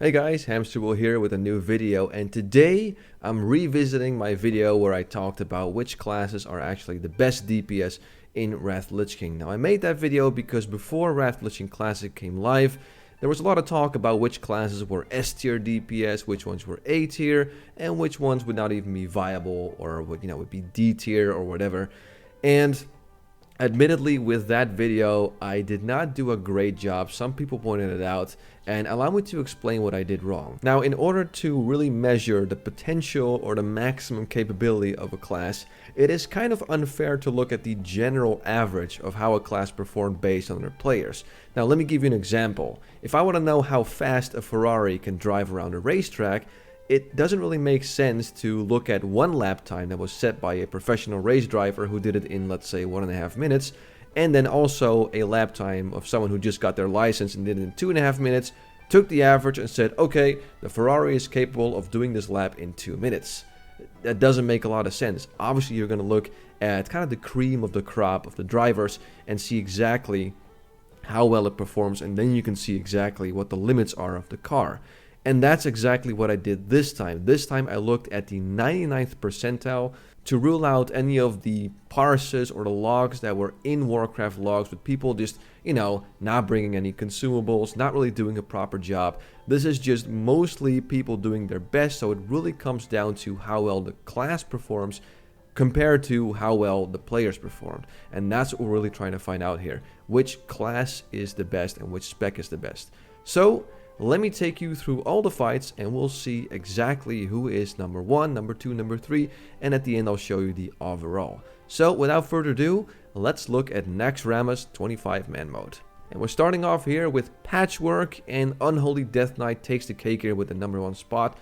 Hey guys, Hamsterwheel here with a new video, and today I'm revisiting my video where I talked about which classes are actually the best DPS in Wrath Lich King. Now I made that video because before Wrath Lich King Classic came live, there was a lot of talk about which classes were S tier DPS, which ones were A tier, and which ones would not even be viable or would be D tier or whatever. And admittedly, with that video, I did not do a great job. Some people pointed it out, and allow me to explain what I did wrong. Now, in order to really measure the potential or the maximum capability of a class, it is kind of unfair to look at the general average of how a class performed based on their players. Now, let me give you an example. If I want to know how fast a Ferrari can drive around a racetrack, it doesn't really make sense to look at one lap time that was set by a professional race driver who did it in, let's say, 1.5 minutes, and then also a lap time of someone who just got their license and did it in 2.5 minutes, took the average and said, okay, the Ferrari is capable of doing this lap in 2 minutes. That doesn't make a lot of sense. Obviously, you're going to look at kind of the cream of the crop of the drivers and see exactly how well it performs, and then you can see exactly what the limits are of the car. And that's exactly what I did this time. This time I looked at the 99th percentile to rule out any of the parses or the logs that were in Warcraft logs with people just, not bringing any consumables, not really doing a proper job. This is just mostly people doing their best, so it really comes down to how well the class performs compared to how well the players performed. And that's what we're really trying to find out here. Which class is the best and which spec is the best. So let me take you through all the fights and we'll see exactly who is number 1, number 2, number 3, and at the end I'll show you the overall. So without further ado, let's look at Naxxramas 25-man mode. And we're starting off here with Patchwork, and Unholy Death Knight takes the cake here with the number 1 spot,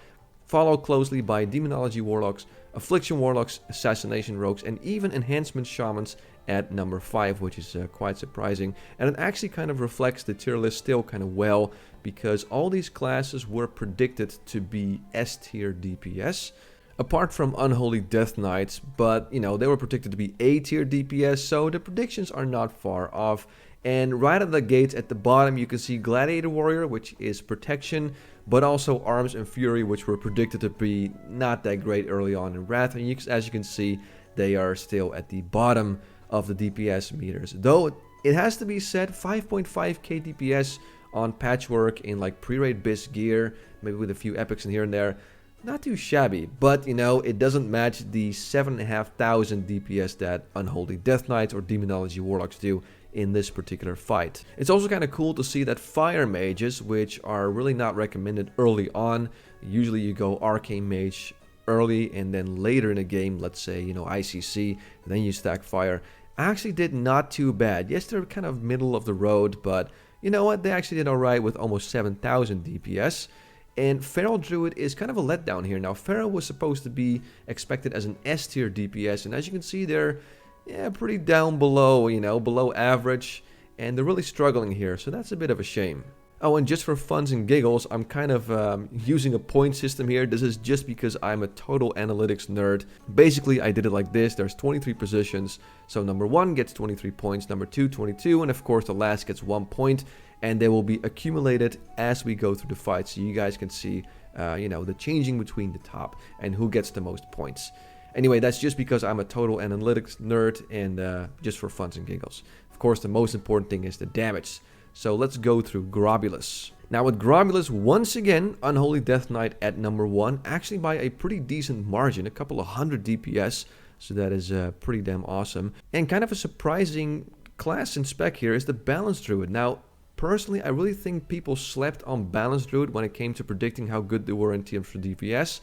followed closely by Demonology Warlocks, Affliction Warlocks, Assassination Rogues, and even Enhancement Shamans at number 5, which is quite surprising. And it actually kind of reflects the tier list still kind of well, because all these classes were predicted to be S tier DPS, apart from Unholy Death Knights, but they were predicted to be A tier DPS, so the predictions are not far off. And right at the gates at the bottom you can see Gladiator Warrior, which is protection, but also Arms and Fury, which were predicted to be not that great early on in Wrath, and as you can see, they are still at the bottom of the DPS meters. Though it has to be said, 5.5k DPS on Patchwork in like pre-raid Bis gear, maybe with a few epics in here and there, not too shabby, but it doesn't match the 7,500 DPS that Unholy Death Knights or Demonology Warlocks do in this particular fight. It's also kind of cool to see that Fire Mages, which are really not recommended early on, usually you go Arcane Mage early and then later in the game, let's say ICC, and then you stack Fire, actually did not too bad. Yes, they're kind of middle of the road, but you know what, they actually did alright with almost 7,000 DPS. And Feral Druid is kind of a letdown here. Now, Feral was supposed to be expected as an S tier DPS, and as you can see, they're pretty down below, below average, and they're really struggling here, so that's a bit of a shame. Oh, and just for funs and giggles, I'm kind of using a point system here. This is just because I'm a total analytics nerd. Basically, I did it like this. There's 23 positions, so number 1 gets 23 points, number 2, 22, and of course the last gets 1 point, and they will be accumulated as we go through the fight, so you guys can see, the changing between the top and who gets the most points. Anyway, that's just because I'm a total analytics nerd and just for funs and giggles. Of course, the most important thing is the damage. So let's go through Grobulus. Now with Grobulus, once again, Unholy Death Knight at number 1, actually by a pretty decent margin, a couple of 100 DPS, so that is pretty damn awesome. And kind of a surprising class and spec here is the Balanced Druid. Now, personally, I really think people slept on Balanced Druid when it came to predicting how good they were in terms for DPS.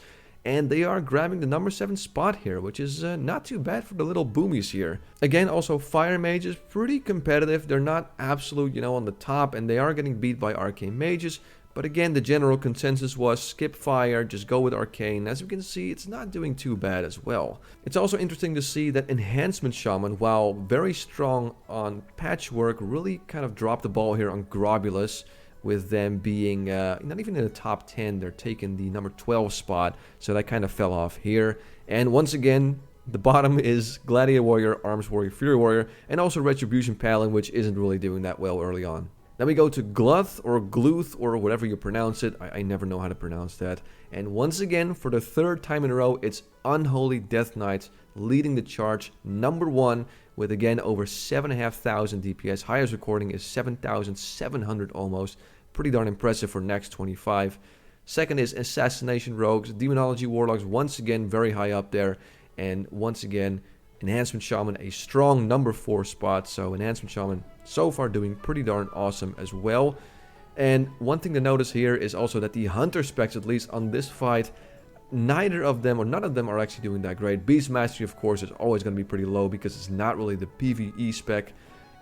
And they are grabbing the number 7 spot here, which is not too bad for the little boomies here. Again, also Fire Mage is pretty competitive. They're not absolute, on the top, and they are getting beat by Arcane Mages. But again, the general consensus was skip Fire, just go with Arcane. As we can see, it's not doing too bad as well. It's also interesting to see that Enhancement Shaman, while very strong on Patchwork, really kind of dropped the ball here on Grobulus, with them being not even in the top 10, they're taking the number 12 spot, so that kind of fell off here. And once again, the bottom is Gladiator Warrior, Arms Warrior, Fury Warrior, and also Retribution Paladin, which isn't really doing that well early on. Then we go to Gluth or Gluth or whatever you pronounce it. I never know how to pronounce that. And once again, for the third time in a row, it's Unholy Death Knight leading the charge, number 1, with again over 7,500 DPS. Highest recording is 7,700 almost. Pretty darn impressive for Naxx 25. Second is Assassination Rogues. Demonology Warlocks once again very high up there. And once again, Enhancement Shaman a strong number 4 spot. So Enhancement Shaman so far doing pretty darn awesome as well. And one thing to notice here is also that the Hunter specs, at least on this fight, neither of them or none of them are actually doing that great. Beast Mastery, of course, is always going to be pretty low because it's not really the PvE spec.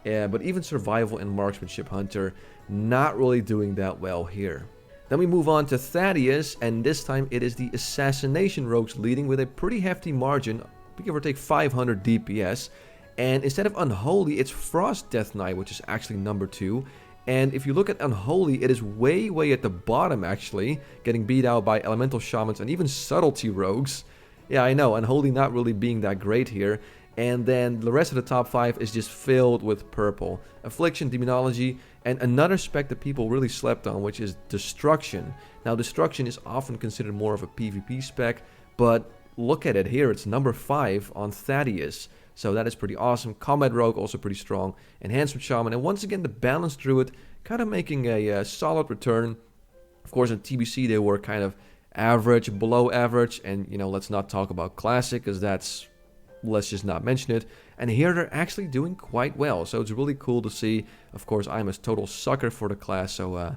But even Survival and Marksmanship Hunter, not really doing that well here. Then we move on to Thaddeus, and this time it is the Assassination Rogues leading with a pretty hefty margin, give or take 500 DPS. And instead of Unholy, it's Frost Death Knight, which is actually number 2. And if you look at Unholy, it is way at the bottom actually, getting beat out by Elemental Shamans and even Subtlety Rogues. Yeah, I know, Unholy not really being that great here. And then the rest of the top 5 is just filled with purple. Affliction, Demonology, and another spec that people really slept on, which is Destruction. Now, Destruction is often considered more of a PvP spec, but look at it here, it's number 5 on Thaddeus. So that is pretty awesome. Combat Rogue also pretty strong. Enhancement Shaman, and once again the Balanced Druid kind of making a solid return. Of course, in TBC they were kind of average, below average, and you know, let's not talk about Classic because that's, let's just not mention it. And here they're actually doing quite well, so it's really cool to see. Of course, I'm a total sucker for the class, so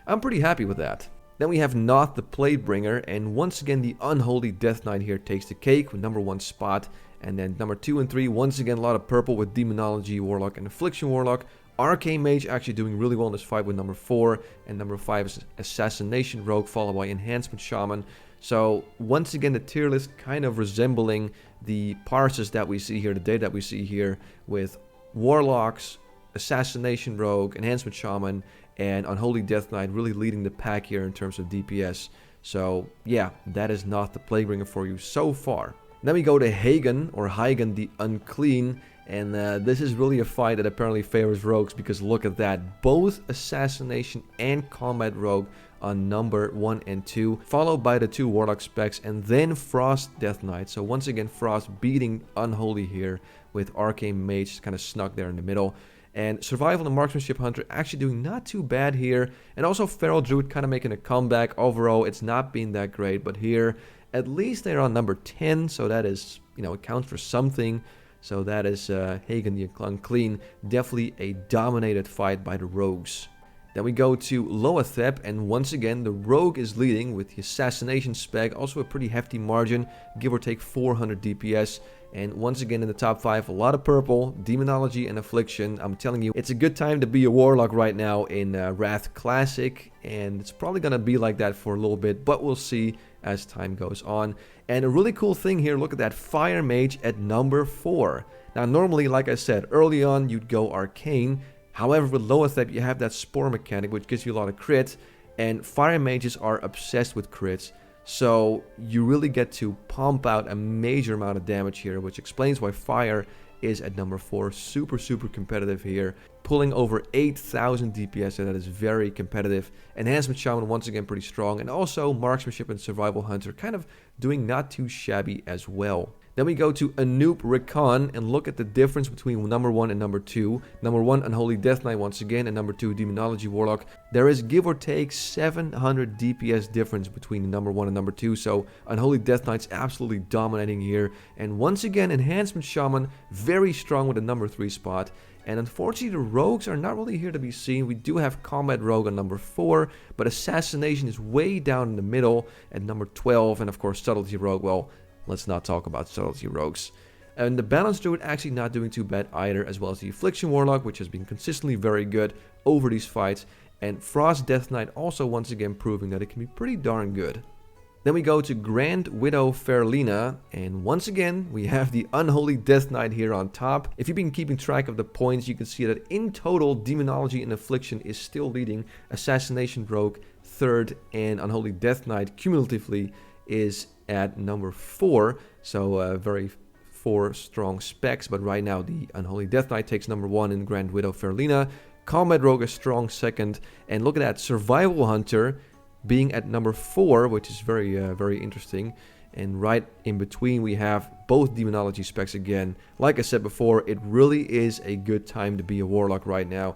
I'm pretty happy with that. Then we have Not the Platebringer, and once again the Unholy Death Knight here takes the cake with number 1 spot. And then number 2 and 3, once again a lot of purple with Demonology Warlock and Affliction Warlock. Arcane Mage actually doing really well in this fight with number 4. And number 5 is Assassination Rogue, followed by Enhancement Shaman. So once again the tier list kind of resembling the parses that we see here, the data that we see here, with Warlocks, Assassination Rogue, Enhancement Shaman, and Unholy Death Knight really leading the pack here in terms of DPS. So yeah, that is Not the Plaguebringer for you so far. Then we go to Hagen, or Hagen the Unclean, and this is really a fight that apparently favors rogues, because look at that, both Assassination and Combat Rogue on number 1 and 2, followed by the 2 Warlock specs, and then Frost Death Knight. So once again Frost beating Unholy here, with Arcane Mage kind of snuck there in the middle. And Survival and Marksmanship Hunter actually doing not too bad here, and also Feral Druid kind of making a comeback. Overall it's not been that great, but here at least they're on number 10, so that is, you know, it counts for something. So that is Hagen the Unclean. Definitely a dominated fight by the rogues. Then we go to Loathep, and once again the rogue is leading with the Assassination spec, also a pretty hefty margin, give or take 400 DPS. And once again in the top 5, a lot of purple, Demonology and Affliction. I'm telling you, it's a good time to be a Warlock right now in Wrath Classic, and it's probably going to be like that for a little bit, but we'll see as time goes on. And a really cool thing here, look at that Fire Mage at number 4. Now normally, like I said, early on you'd go Arcane. However, with Loathep you have that Spore mechanic, which gives you a lot of crits, and Fire Mages are obsessed with crits. So you really get to pump out a major amount of damage here, which explains why Fire is at number 4. Super competitive here, pulling over 8,000 DPS, and that is very competitive. Enhancement Shaman once again pretty strong, and also Marksmanship and Survival Hunter kind of doing not too shabby as well. Then we go to Anoop Recon and look at the difference between number 1 and number 2. Number 1, Unholy Death Knight once again, and number 2, Demonology Warlock. There is give or take 700 DPS difference between number 1 and number 2, so Unholy Death Knight's absolutely dominating here. And once again, Enhancement Shaman very strong with the number 3 spot. And unfortunately, the rogues are not really here to be seen. We do have Combat Rogue on number 4, but Assassination is way down in the middle at number 12, and of course Subtlety Rogue, well, let's not talk about Subtlety Rogues. And the Balanced Druid actually not doing too bad either, as well as the Affliction Warlock, which has been consistently very good over these fights. And Frost Death Knight also once again proving that it can be pretty darn good. Then we go to Grand Widow Ferlina, and once again we have the Unholy Death Knight here on top. If you've been keeping track of the points, you can see that in total Demonology and Affliction is still leading. Assassination Rogue 3rd, and Unholy Death Knight cumulatively is at number 4, so very 4 strong specs. But right now the Unholy Death Knight takes number 1 in Grand Widow Ferlina. Combat Rogue a strong second. And look at that, Survival Hunter being at number 4, which is very interesting. And right in between we have both Demonology specs again. Like I said before, it really is a good time to be a Warlock right now.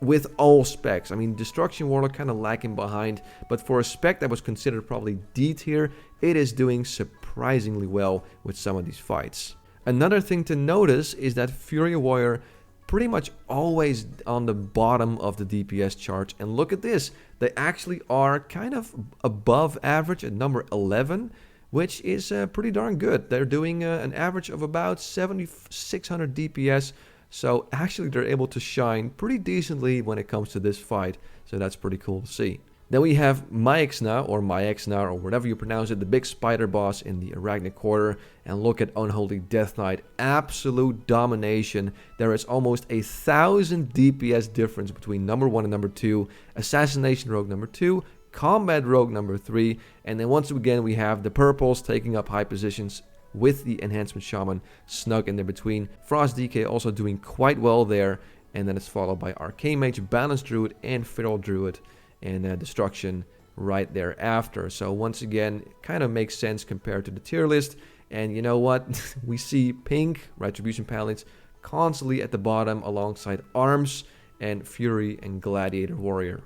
With all specs. I mean, Destruction Warlock kind of lacking behind. But for a spec that was considered probably D tier, it is doing surprisingly well with some of these fights. Another thing to notice is that Fury Warrior pretty much always on the bottom of the DPS chart. And look at this. They actually are kind of above average at number 11. Which is pretty darn good. They're doing an average of about 7,600 DPS. So actually they're able to shine pretty decently when it comes to this fight. So that's pretty cool to see. Then we have Naxxramas or whatever you pronounce it, the big spider boss in the Arachnid Quarter. And look at Unholy Death Knight. Absolute domination. There is almost 1,000 DPS difference between number 1 and number 2. Assassination Rogue number 2. Combat Rogue number 3, and then once again we have the purples taking up high positions with the Enhancement Shaman snug in there between. Frost DK also doing quite well there, and then it's followed by Arcane Mage, Balance Druid, and Feral Druid, and Destruction right there after. So once again, it kind of makes sense compared to the tier list, and you know what? We see Pink, Retribution Paladins, constantly at the bottom alongside Arms, and Fury, and Gladiator Warrior.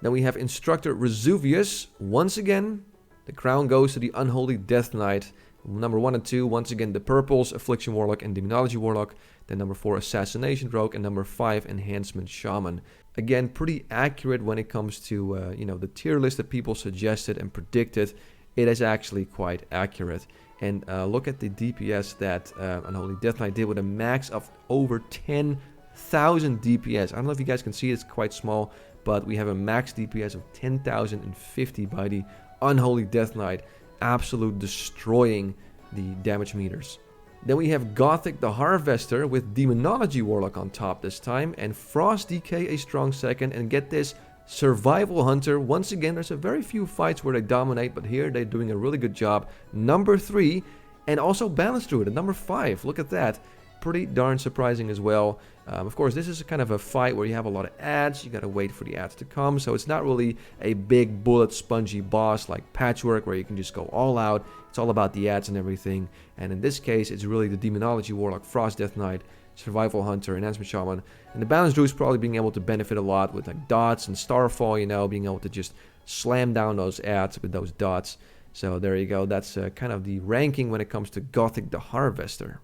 Then we have Instructor Resuvius. Once again, the crown goes to the Unholy Death Knight. Number 1 and 2, once again, the purples, Affliction Warlock and Demonology Warlock. Then number 4, Assassination Rogue. And number 5, Enhancement Shaman. Again, pretty accurate when it comes to, the tier list that people suggested and predicted. It is actually quite accurate. And look at the DPS that Unholy Death Knight did with a max of over 10,000 DPS. I don't know if you guys can see it, it's quite small. But we have a max DPS of 10,050 by the Unholy Death Knight. Absolute destroying the damage meters. Then we have Gothic the Harvester with Demonology Warlock on top this time. And Frost DK a strong second. And get this, Survival Hunter. Once again, there's a very few fights where they dominate. But here they're doing a really good job. Number 3. And also Balance Druid at number 5. Look at that. Pretty darn surprising as well. Of course, this is a kind of a fight where you have a lot of ads. You gotta wait for the ads to come. So it's not really a big bullet spongy boss like Patchwork where you can just go all out. It's all about the ads and everything. And in this case, it's really the Demonology Warlock, Frost Death Knight, Survival Hunter, Enhancement Shaman. And the Balance Druid is probably being able to benefit a lot with like dots and Starfall, being able to just slam down those ads with those dots. So there you go. That's kind of the ranking when it comes to Gothic the Harvester.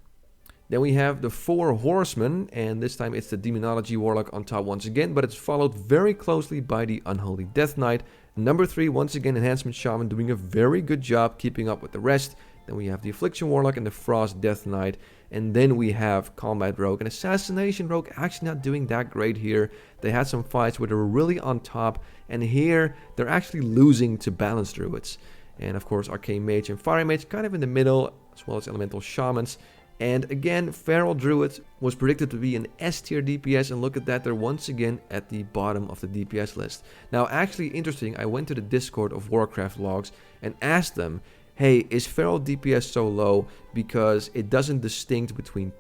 Then we have the 4 Horsemen, and this time it's the Demonology Warlock on top once again, but it's followed very closely by the Unholy Death Knight. Number 3, once again, Enhancement Shaman doing a very good job keeping up with the rest. Then we have the Affliction Warlock and the Frost Death Knight. And then we have Combat Rogue and Assassination Rogue actually not doing that great here. They had some fights where they were really on top, and here they're actually losing to Balance Druids. And of course, Arcane Mage and Fire Mage kind of in the middle, as well as Elemental Shamans. And again, Feral Druid was predicted to be an S tier DPS, and look at that, they're once again at the bottom of the DPS list. Now, actually interesting, I went to the Discord of Warcraft Logs and asked them, hey, is Feral DPS so low because it doesn't distinct between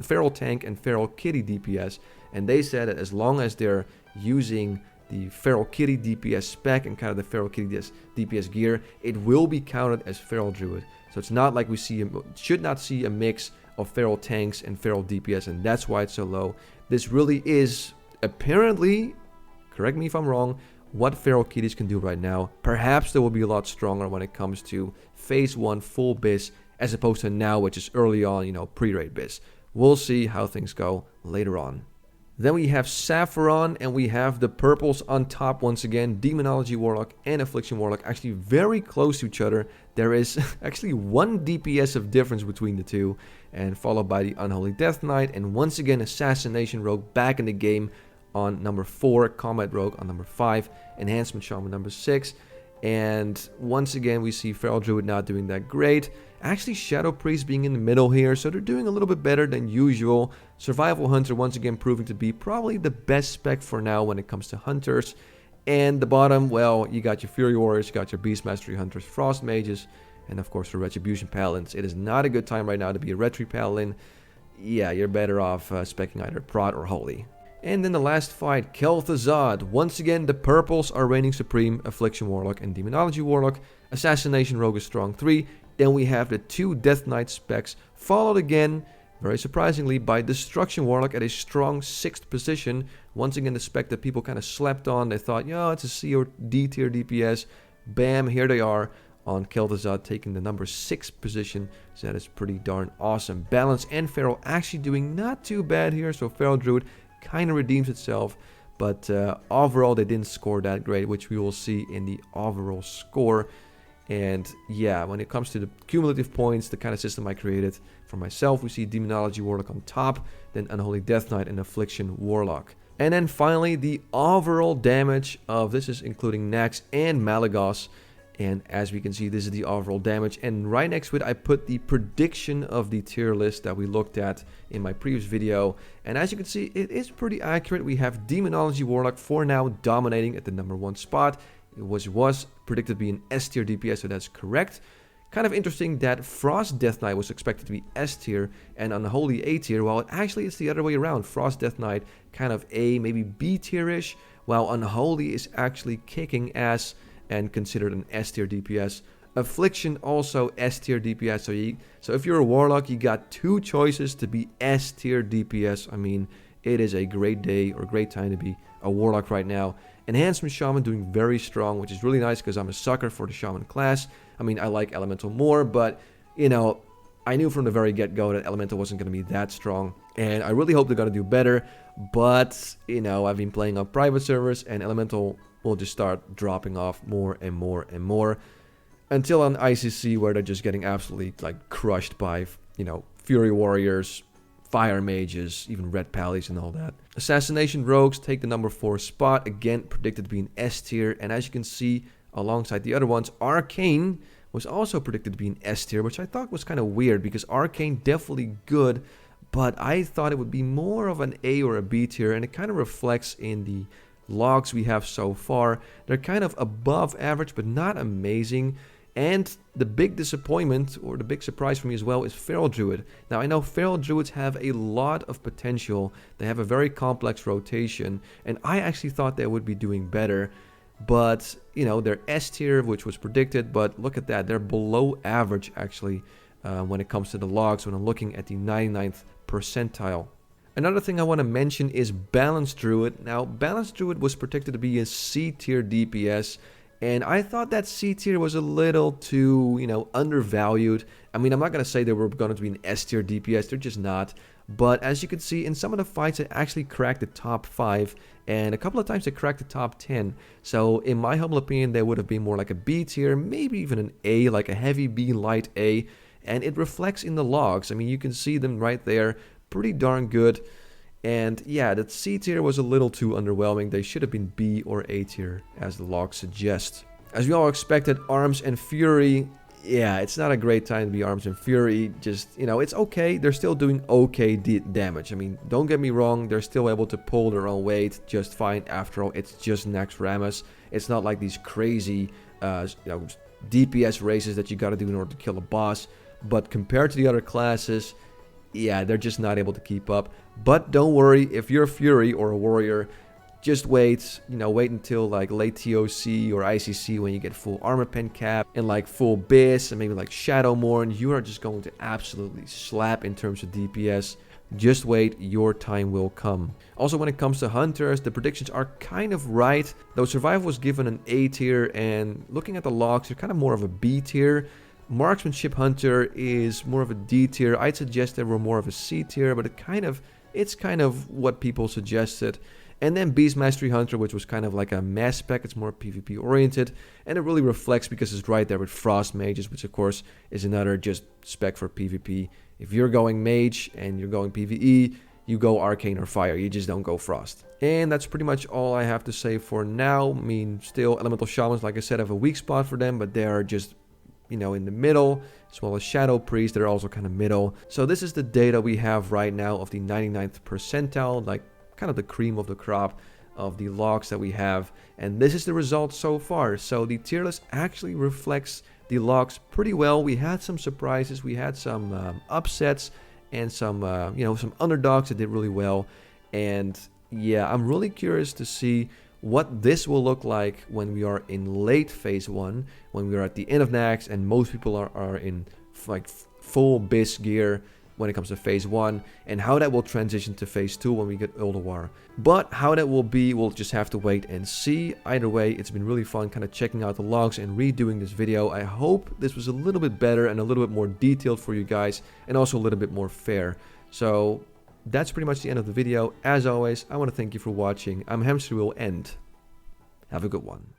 Feral Tank and Feral Kitty DPS? And they said that as long as they're using the Feral Kitty DPS spec and kind of the Feral Kitty DPS gear, it will be counted as Feral Druid. So it's not like we should not see a mix of Feral Tanks and Feral DPS, and that's why it's so low. This really is apparently, correct me if I'm wrong, what Feral Kitties can do right now. Perhaps they will be a lot stronger when it comes to Phase 1 full BIS, as opposed to now, which is early on, pre-raid BIS. We'll see how things go later on. Then we have Sapphiron, and we have the purples on top once again. Demonology Warlock and Affliction Warlock actually very close to each other. There is actually 1 DPS of difference between the two, and followed by the Unholy Death Knight, and once again Assassination Rogue back in the game on number 4, Combat Rogue on number 5, Enhancement Shaman number 6. And once again, we see Feral Druid not doing that great. Actually, Shadow Priest being in the middle here, so they're doing a little bit better than usual. Survival Hunter once again proving to be probably the best spec for now when it comes to Hunters. And the bottom, well, you got your Fury Warriors, you got your Beast Mastery Hunters, Frost Mages, and of course the Retribution Paladins. It is not a good time right now to be a Retri Paladin. Yeah, you're better off speccing either Prot or Holy. And then the last fight, Kel'Thuzad. Once again, the purples are reigning supreme, Affliction Warlock and Demonology Warlock. Assassination Rogue is strong 3. Then we have the 2 Death Knight specs, followed again, very surprisingly, by Destruction Warlock at a strong 6th position. Once again, the spec that people kind of slept on. They thought, yeah, it's a C or D tier DPS. Bam, here they are on Kel'Thuzad taking the number 6 position. So that is pretty darn awesome. Balance and Feral actually doing not too bad here. So Feral Druid kind of redeems itself, but overall they didn't score that great, which we will see in the overall score. And yeah, when it comes to the cumulative points, the kind of system I created for myself, we see Demonology Warlock on top, then Unholy Death Knight and Affliction Warlock. And then finally, the overall damage of this is including Nax and Malagos. And as we can see, this is the overall damage. And right next to it, I put the prediction of the tier list that we looked at in my previous video. And as you can see, it is pretty accurate. We have Demonology Warlock for now dominating at the number 1 spot. It was predicted to be an S tier DPS, so that's correct. Kind of interesting that Frost Death Knight was expected to be S tier and Unholy A tier, while actually it's the other way around. Frost Death Knight kind of A, maybe B tier-ish, while Unholy is actually kicking ass and considered an S tier DPS. Affliction also S tier DPS. So if you're a Warlock, you got 2 choices to be S tier DPS. I mean, it is a great day or great time to be a Warlock right now. Enhancement Shaman doing very strong, which is really nice because I'm a sucker for the Shaman class. I mean, I like Elemental more, but, you know, I knew from the very get-go that Elemental wasn't going to be that strong. And I really hope they're going to do better. But, you know, I've been playing on private servers, and Elemental will just start dropping off more and more and more. Until on ICC, where they're just getting absolutely, like, crushed by, you know, Fury Warriors, Fire Mages, even Red Pallies and all that. Assassination Rogues take the number 4 spot, again predicted to be an S tier, and as you can see, alongside the other ones, Arcane was also predicted to be an S tier, which I thought was kind of weird, because Arcane definitely good, but I thought it would be more of an A or a B tier, and it kind of reflects in the logs we have so far. They're kind of above average, but not amazing. And the big disappointment, or the big surprise for me as well, is Feral Druid. Now, I know Feral Druids have a lot of potential. They have a very complex rotation, and I actually thought they would be doing better. But, you know, they're S tier, which was predicted, but look at that. They're below average, actually, when it comes to the logs, when I'm looking at the 99th percentile. Another thing I want to mention is Balanced Druid. Now, Balanced Druid was predicted to be a C tier DPS, and I thought that C tier was a little too, you know, undervalued. I mean, I'm not going to say they were going to be an S tier DPS. They're just not. But as you can see, in some of the fights, it actually cracked the top 5. And a couple of times, they cracked the top 10. So, in my humble opinion, they would have been more like a B tier. Maybe even an A, like a heavy B, light A. And it reflects in the logs. I mean, you can see them right there. Pretty darn good. And yeah, that C tier was a little too underwhelming. They should have been B or A tier, as the log suggests. As we all expected, Arms and Fury. Yeah, it's not a great time to be Arms and Fury. Just, you know, it's okay. They're still doing okay damage. I mean, don't get me wrong. They're still able to pull their own weight just fine. After all, it's just Naxxramas. It's not like these crazy DPS races that you gotta do in order to kill a boss. But compared to the other classes, yeah, they're just not able to keep up. But don't worry, if you're a Fury or a Warrior, just wait, you know, wait until like late TOC or ICC when you get full armor pen cap and like full Biz and maybe like Shadowmourne. You are just going to absolutely slap in terms of DPS. Just wait, your time will come. Also, when it comes to Hunters, the predictions are kind of right. Though Survival was given an A tier, and looking at the logs, they're kind of more of a B tier. Marksmanship Hunter is more of a D tier. I'd suggest they were more of a C tier, but it's kind of what people suggested. And then Beast Mastery Hunter, which was kind of like a mass spec. It's more PvP oriented, and it really reflects because it's right there with Frost Mages, which of course is another just spec for PvP. If you're going Mage and you're going PvE, you go Arcane or Fire. You just don't go Frost. And that's pretty much all I have to say for now. I mean, still Elemental Shamans, like I said, have a weak spot for them, but they are just, you know, in the middle, as well as Shadow Priest, they're also kind of middle. So this is the data we have right now of the 99th percentile, like kind of the cream of the crop of the logs that we have. And this is the result so far. So the tier list actually reflects the logs pretty well. We had some surprises, we had some upsets, and some, you know, some underdogs that did really well. And yeah, I'm really curious to see what this will look like when we are in late phase 1, when we are at the end of Nax and most people are in like full biz gear when it comes to phase 1, and how that will transition to phase 2 when we get Ulduar. But how that will be, we'll just have to wait and see. Either way, it's been really fun kind of checking out the logs and redoing this video. I hope this was a little bit better and a little bit more detailed for you guys, and also a little bit more fair. So that's pretty much the end of the video. As always, I want to thank you for watching. I'm Hamsterwheel, and have a good one.